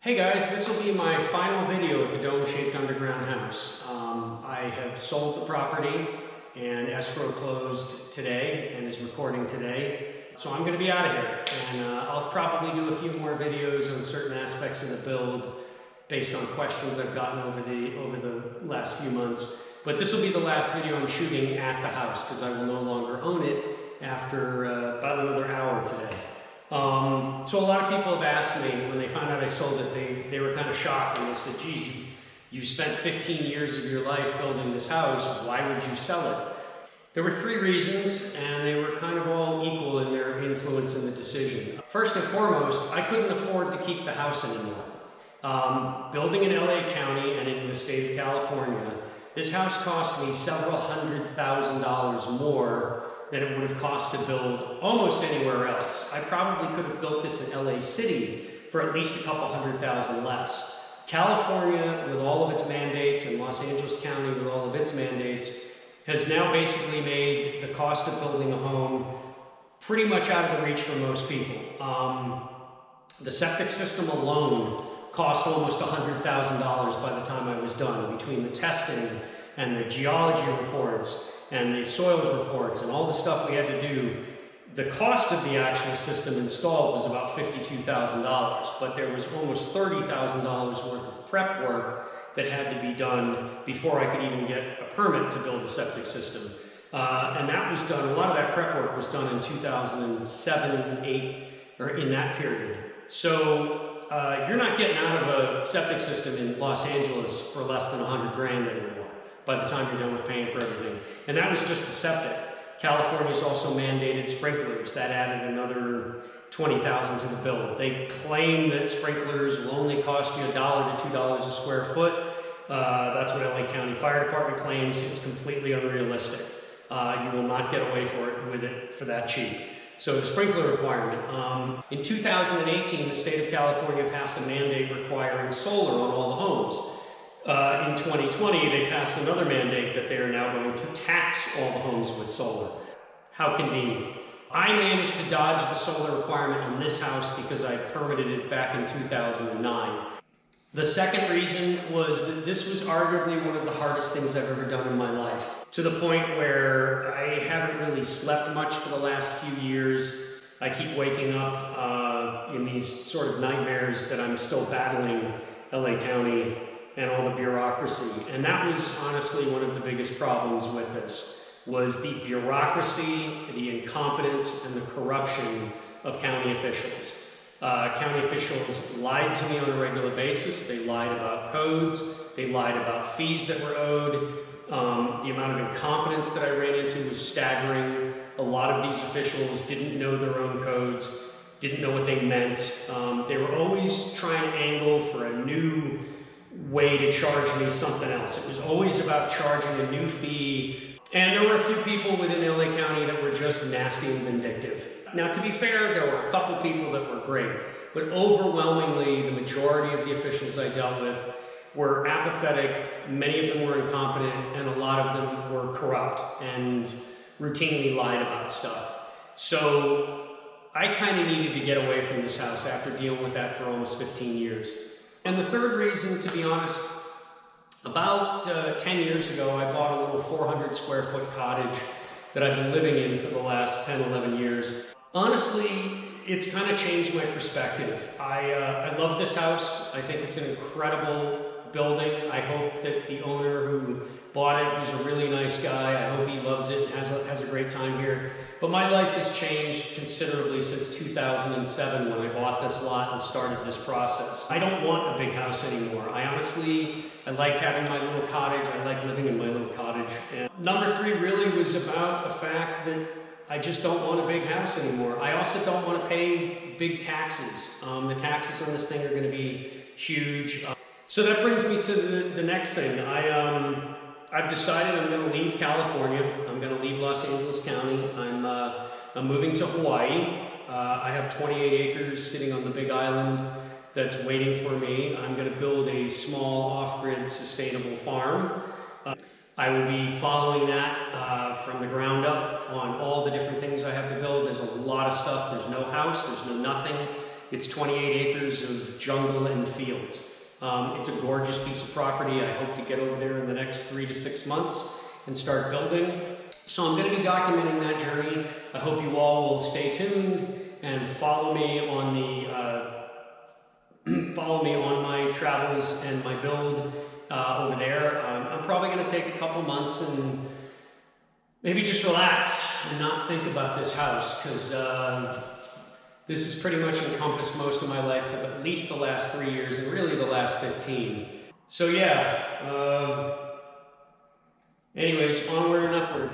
Hey guys, this will be my final video at the dome-shaped underground house. I have sold the property and escrow closed today and is recording today. So I'm going to be out of here, and I'll probably do a few more videos on certain aspects of the build based on questions I've gotten over the last few months. But this will be the last video I'm shooting at the house because I will no longer own it after about another hour today. So a lot of people have asked me when they found out I sold it, they were kind of shocked, and they said, geez, you spent 15 years of your life building this house, why would you sell it? There were three reasons, and they were kind of all equal in their influence in the decision. First and foremost, I couldn't afford to keep the house anymore. Building in LA County and in the state of California, this house cost me several $100,000 more than it would have cost to build almost anywhere else. I probably could have built this in LA City for at least a couple $100,000 less. California, with all of its mandates, and Los Angeles County with all of its mandates, has now basically made the cost of building a home pretty much out of the reach for most people. The septic system alone cost almost $100,000 by the time I was done, between the testing and the geology reports and the soils reports and all the stuff we had to do. The cost of the actual system installed was about $52,000, but there was almost $30,000 worth of prep work that had to be done before I could even get a permit to build a septic system. And that was done, a lot of that prep work was done in 2007 and 8, or in that period. So you're not getting out of a septic system in Los Angeles for less than 100 grand anymore by the time you're done with paying for everything. And that was just the septic. California's also mandated sprinklers. That added another $20,000 to the bill. They claim that sprinklers will only cost you $1 to $2 a square foot. That's what LA County Fire Department claims. It's completely unrealistic. You will not get away with it for that cheap. So the sprinkler requirement. In 2018, the state of California passed a mandate requiring solar on all the homes. In 2020, they passed another mandate that they are now going to tax all the homes with solar. How convenient. I managed to dodge the solar requirement on this house because I permitted it back in 2009. The second reason was that this was arguably one of the hardest things I've ever done in my life, to the point where I haven't really slept much for the last few years. I keep waking up in these sort of nightmares that I'm still battling LA County and all the bureaucracy. And that was honestly one of the biggest problems with this, was the bureaucracy, the incompetence, and the corruption of county officials. County officials lied to me on a regular basis. They lied about codes. They lied about fees that were owed. The amount of incompetence that I ran into was staggering. A lot of these officials didn't know their own codes, didn't know what they meant. They were always trying to angle for a new way to charge me something else. It was always about charging a new fee. And there were a few people within LA County that were just nasty and vindictive. Now, to be fair, there were a couple people that were great, but overwhelmingly, the majority of the officials I dealt with were apathetic, many of them were incompetent, and a lot of them were corrupt and routinely lied about stuff. So I kind of needed to get away from this house after dealing with that for almost 15 years. And the third reason, to be honest, about 10 years ago, I bought a little 400 square foot cottage that I've been living in for the last 10, 11 years. Honestly, it's kind of changed my perspective. I love this house. I think it's an incredible building. I hope that the owner who bought it, who's a really nice guy, I hope he loves it and has a great time here. But my life has changed considerably since 2007 when I bought this lot and started this process. I don't want a big house anymore. I like having my little cottage. I like living in my little cottage. And number three really was about the fact that I just don't want a big house anymore. I also don't want to pay big taxes. The taxes on this thing are going to be huge. So that brings me to the next thing. I've decided I'm going to leave California. I'm going to leave Los Angeles County. I'm moving to Hawaii. I have 28 acres sitting on the Big Island that's waiting for me. I'm going to build a small off-grid sustainable farm. I will be following that from the ground up on all the different things I have to build. There's a lot of stuff. There's no house. There's no nothing. It's 28 acres of jungle and fields. It's a gorgeous piece of property. I hope to get over there in the next 3 to 6 months and start building. So I'm going to be documenting that journey. I hope you all will stay tuned and follow me on my travels and my build over there. I'm probably going to take a couple months and maybe just relax and not think about this house, because this has pretty much encompassed most of my life for at least the last 3 years and really the last 15. So yeah, anyways, onward and upward.